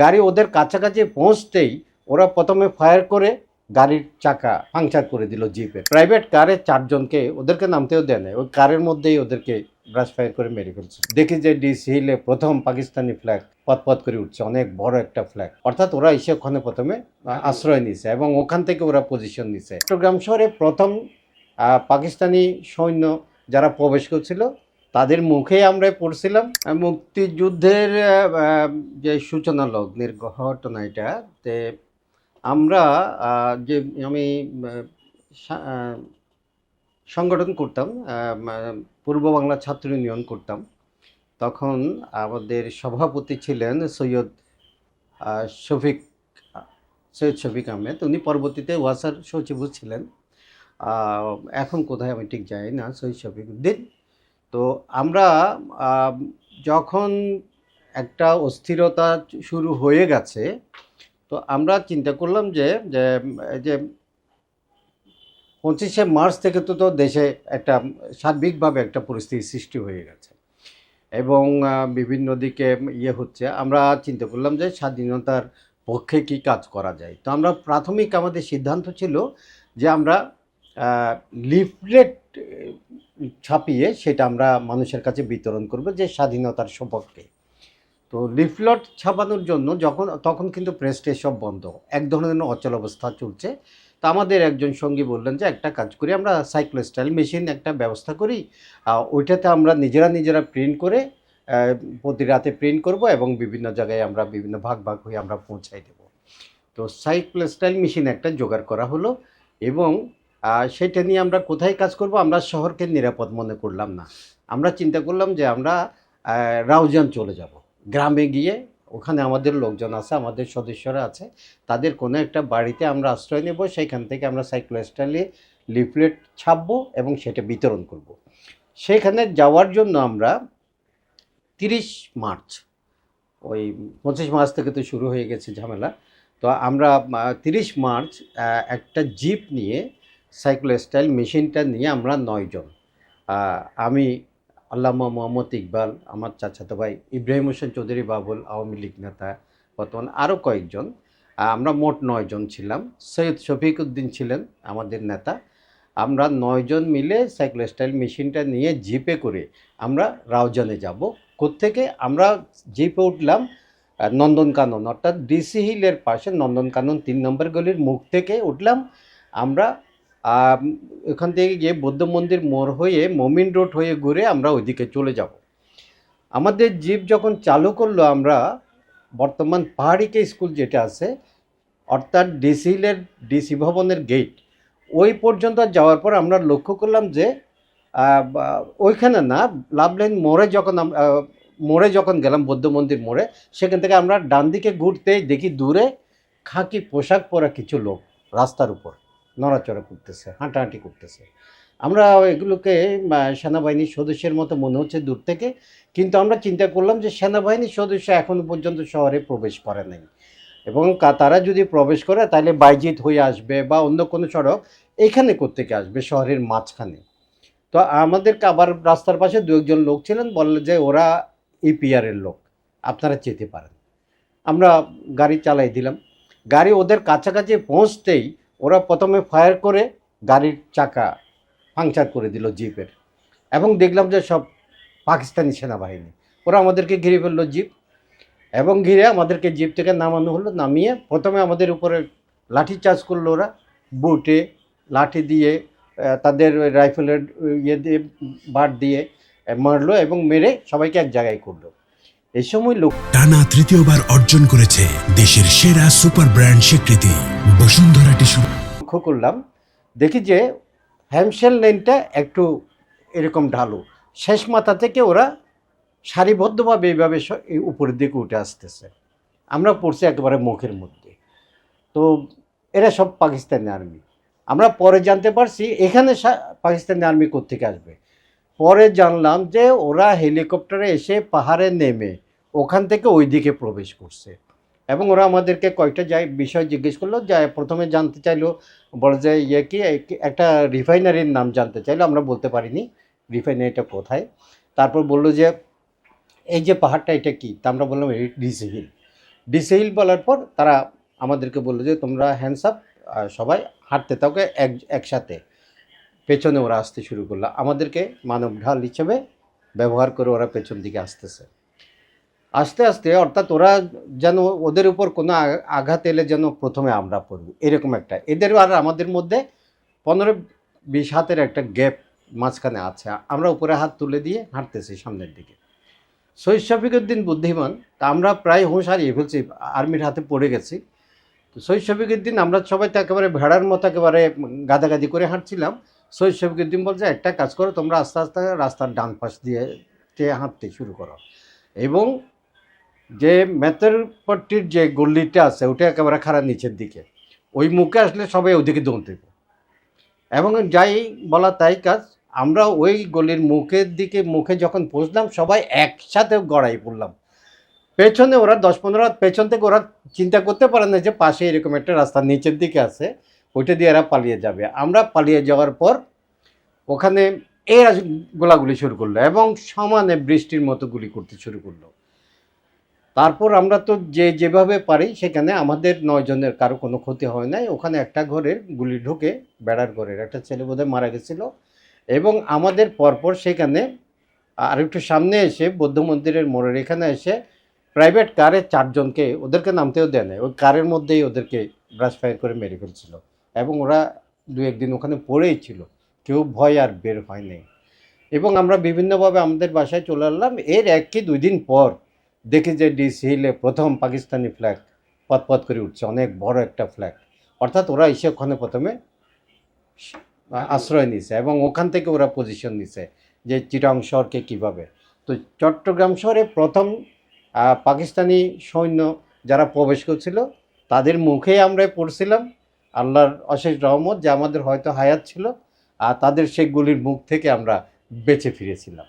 গাড়ি ওদের কাছাকাছি পৌঁছতেই ওরা প্রথমে ফায়ার করে গাড়ির চাকা পাংচার করে দিল জিপের। প্রাইভেট কারে 4 জনকে ওদেরকে নামতেও দেয় না, ওই কারের মধ্যেই ওদেরকে ব্রাশ ফায়ার করে মেরে ফেলছে। দেখি যে ডিসি হিলে প্রথম পাকিস্তানি ফ্ল্যাগ পথ করে উঠছে, অনেক বড় একটা ফ্ল্যাগ। অর্থাৎ ওরা এসে ওখানে প্রথমে আশ্রয় নিছে এবং ওখান থেকে ওরা পজিশন নিছে। চট্টগ্রাম শহরে প্রথম পাকিস্তানি সৈন্য যারা প্রবেশ করছিল তাদের মুখে আমরা পড়ছিলাম। মুক্তিযুদ্ধের যে সূচনা লগ্নের ঘটনা এটাতে আমরা যে আমি সংগঠন করতাম, পূর্ব বাংলা ছাত্র ইউনিয়ন করতাম, তখন আমাদের সভাপতি ছিলেন সৈয়দ শফিক আহমেদ। উনি পরবর্তীতে ওয়াসার সচিবও ছিলেন, এখন কোথায় আমি ঠিক জানি না, সৈয়দ শফিক উদ্দিন। তো আমরা যখন একটা অস্থিরতা শুরু হয়ে গেছে, তো আমরা চিন্তা করলাম যে 25শে মার্চ থেকে তো দেশে একটা সার্বিকভাবে একটা পরিস্থিতি সৃষ্টি হয়ে গেছে এবং বিভিন্ন দিকে হচ্ছে। আমরা চিন্তা করলাম যে স্বাধীনতার পক্ষে কি কাজ করা যায়। তো আমরা প্রাথমিক আমাদের সিদ্ধান্ত ছিল যে আমরা লিফলেট ছাপিয়ে সেটা আমরা মানুষের কাছে বিতরণ করব যে স্বাধীনতার সপক্ষে। তো লিফলেট ছাপানোর জন্য তখন কিন্তু প্রেস টেস সব বন্ধ, এক ধরনের অচল অবস্থা চলছে। তা আমাদের একজন সঙ্গী বললেন যে একটা কাজ করি, আমরা সাইক্লোস্টাইল মেশিন একটা ব্যবস্থা করি, ওইটাতে আমরা নিজেরা প্রিন্ট করে প্রতি রাতে প্রিন্ট করব এবং বিভিন্ন জায়গায় আমরা বিভিন্ন ভাগ হয়ে আমরা পৌঁছাই দেব। তো সাইক্লোস্টাইল মেশিন একটা জোগাড় করা হলো এবং সেটা নিয়ে আমরা কোথায় কাজ করব, আমরা শহরকে নিরাপদ মনে করলাম না। আমরা চিন্তা করলাম যে আমরা রাউজান চলে যাব, গ্রামে গিয়ে ওখানে আমাদের লোকজন আছে, আমাদের সদস্যরা আছে, তাদের কোনো একটা বাড়িতে আমরা আশ্রয় নেব, সেইখান থেকে আমরা সাইক্লোস্টাইলে লিফলেট ছাপবো এবং সেটা বিতরণ করব। সেখানে যাওয়ার জন্য আমরা 30 মার্চ, ওই 25 মার্চ থেকে তো শুরু হয়ে গেছে ঝামেলা, তো আমরা 30 মার্চ একটা জিপ নিয়ে সাইক্লোস্টাইল মেশিনটা নিয়ে আমরা 9 জন, আমি আল্লামা মোহাম্মদ ইকবাল, আমার চাচাতো ভাই ইব্রাহিম হোসেন চৌধুরী বাবুল, আওয়ামী লীগ নেতা বর্তমান, আরও কয়েকজন, আমরা মোট 9 জন ছিলাম। সৈয়দ শফিক উদ্দিন ছিলেন আমাদের নেতা। আমরা 9 জন মিলে সাইক্লোস্টাইল মেশিনটা নিয়ে জিপে করে আমরা রাউজানে যাব। কোত্থেকে আমরা জিপে উঠলাম নন্দনকানন, অর্থাৎ ডিসি হিলের পাশে নন্দনকানন 3 নম্বর গলির মুখ থেকে উঠলাম আমরা। ওখান থেকে গিয়ে বৌদ্ধ মন্দির মোড় হয়ে মমিন রোড হয়ে ঘুরে আমরা ওইদিকে চলে যাব। আমাদের জিপ যখন চালু করলো, আমরা বর্তমান পাহাড়িকে স্কুল যেটা আছে, অর্থাৎ ডিসি হিলের ডিসি ভবনের গেট ওই পর্যন্ত যাওয়ার পর আমরা লক্ষ্য করলাম যে ওইখানে না, লাভলাইন মোড়ে যখন গেলাম বৌদ্ধ মন্দির মোড়ে, সেখান থেকে আমরা ডান দিকে ঘুরতেই দেখি দূরে খাকি পোশাক পরা কিছু লোক রাস্তার উপর নড়াচড়া করতেছে, হাঁটাহাঁটি করতেছে। আমরা এগুলোকে সেনাবাহিনীর সদস্যের মতো মনে হচ্ছে দূর থেকে, কিন্তু আমরা চিন্তা করলাম যে সেনাবাহিনীর সদস্য এখনও পর্যন্ত শহরে প্রবেশ করে নাই এবং তারা যদি প্রবেশ করে তাহলে বাইজিৎ হয়ে আসবে বা অন্য কোনো সড়ক, এখানে কোত্থেকে আসবে শহরের মাঝখানে। তো আমাদেরকে আবার রাস্তার পাশে 2-1 লোক ছিলেন, বললেন যে ওরা ইপিআরের লোক, আপনারা যেতে পারেন। আমরা গাড়ি চালাই দিলাম। গাড়ি ওদের কাছাকাছি পৌঁছতেই ওরা প্রথমে ফায়ার করে গাড়ির চাকা পাংচার করে দিল জিপের এবং দেখলাম যে সব পাকিস্তানি সেনাবাহিনী। ওরা আমাদেরকে ঘিরে ফেললো জিপ এবং ঘিরে আমাদেরকে জিপ থেকে নামানো হলো। নামিয়ে প্রথমে আমাদের উপরে লাঠি চার্জ করলো, ওরা বুটে লাঠি দিয়ে তাদের রাইফেলের দিয়ে বাট দিয়ে মারলো এবং মেরে সবাইকে এক জায়গায় করলো। এই সময় টানা তৃতীয়বার অর্জন করেছে দেশের সেরা সুপার ব্র্যান্ড স্বীকৃতি বসুন্ধরা টিস্যু। লক্ষ্য করলাম, দেখি যে হ্যামশেল লেনটা একটু এরকম ঢালু, শেষ মাথা থেকে ওরা সারিবদ্ধভাবে এইভাবে উপরের দিকে উঠে আসতেছে। আমরা পড়ছি একেবারে মুখের মধ্যে। তো এরা সব পাকিস্তানি আর্মি। আমরা পরে জানতে পারছি এখানে পাকিস্তানি আর্মি কোত্থেকে আসবে। পরে জানলাম যে ওরা হেলিকপ্টারে এসে পাহাড়ে নেমে ওখান থেকে ওই দিকে প্রবেশ করছে এবং ওরা আমাদেরকে কয়েকটা বিষয় জিজ্ঞেস করলো। প্রথমে জানতে চাইলো, বলে যে কি একটা রিফাইনারির নাম জানতে চাইলো, আমরা বলতে পারিনি রিফাইনারিটা কোথায়। তারপর বললো যে এই যে পাহাড়টা এটা কি, তা আমরা বললাম ডিসি হিল। ডিসেইল বলার পর তারা আমাদেরকে বললো যে তোমরা হ্যান্ডস আপ, সবাই হাঁটতে থাকো একসাথে। পেছনে ওরা আসতে শুরু করলো, আমাদেরকে মানব ঢাল হিসেবে ব্যবহার করে ওরা পেছন দিকে আসতেছে। আস্তে আস্তে অর্থাৎ ওরা যেন ওদের উপর কোনো আঘাত এলে যেন প্রথমে আমরা পড়ব, এরকম একটা, এদের আর আমাদের মধ্যে 15-20 হাতের একটা গ্যাপ মাঝখানে আছে। আমরা উপরে হাত তুলে দিয়ে হাঁটতেছি সামনের দিকে। শহীদ শফিকুদ্দিন বুদ্ধিমান, তা আমরা প্রায় হুঁশ হারিয়ে ফেলছি, আর্মির হাতে পড়ে গেছি। তো শহীদ শফিকুদ্দিন, আমরা সবাই তো একেবারে ভেড়ার মতো একেবারে গাদাগাদি করে হাঁটছিলাম। শহীদ শফিকুদ্দিন বলছে একটা কাজ করো, তোমরা আস্তে আস্তে রাস্তার ডান পাশ দিয়ে হাঁটতে শুরু করো, এবং যে মেতের পট্টির যে গল্লিটা আছে ওটা একেবারে খারাপ নিচের দিকে, ওই মুখে আসলে সবাই ওইদিকে দৌড় দেব। এবং যাই বলা তাই কাজ, আমরা ওই গলির মুখে যখন পৌঁছলাম সবাই একসাথে গড়াই পড়লাম। পেছনে ওরা 10-15 হাত পেছন থেকে, ওরা চিন্তা করতে পারে না যে পাশে এরকম একটা রাস্তা নিচের দিকে আছে, ওইটা দিয়ে এরা পালিয়ে যাবে। আমরা পালিয়ে যাওয়ার পর ওখানে এরা গোলাগুলি শুরু করলো এবং সমানে বৃষ্টির মতো গুলি করতে শুরু করলো। তারপর আমরা তো যেভাবে পারি সেখানে, আমাদের 9 জনের কারো কোনো ক্ষতি হয় নাই। ওখানে একটা ঘরের গুলি ঢুকে, বেড়ার ঘরের একটা ছেলে বোধহয় মারা গেছিল। এবং আমাদের পরপর সেখানে আর একটু সামনে এসে বৌদ্ধ মন্দিরের মোড়ের এখানে এসে প্রাইভেট কারে 4 জনকে, ওদেরকে নামতেও দেয় না, ওই কারের মধ্যেই ওদেরকে ব্রাশ ফায়ার করে মেরে ফেলছিল। এবং ওরা 2-1 দিন ওখানে পড়েই ছিল, কেউ ভয় আর বের হয় নাই। এবং আমরা বিভিন্নভাবে আমাদের বাসায় চলে আসলাম। এর 1 কি 2 দিন পর দেখি যে ডিসি হিলে প্রথম পাকিস্তানি ফ্ল্যাগ পথ করে উঠছে, অনেক বড় একটা ফ্ল্যাগ। অর্থাৎ ওরা এসে ওখানে প্রথমে আশ্রয় নিছে এবং ওখান থেকে ওরা পজিশন নিছে যে চিটাং শহরকে কীভাবে। তো চট্টগ্রাম শহরে প্রথম পাকিস্তানি সৈন্য যারা প্রবেশ করছিল তাদের মুখেই আমরা পড়ছিলাম। আল্লাহর অশেষ রহমত যে আমাদের হয়তো হায়াত ছিল, আর তাদের সেই গুলির মুখ থেকে আমরা বেঁচে ফিরেছিলাম।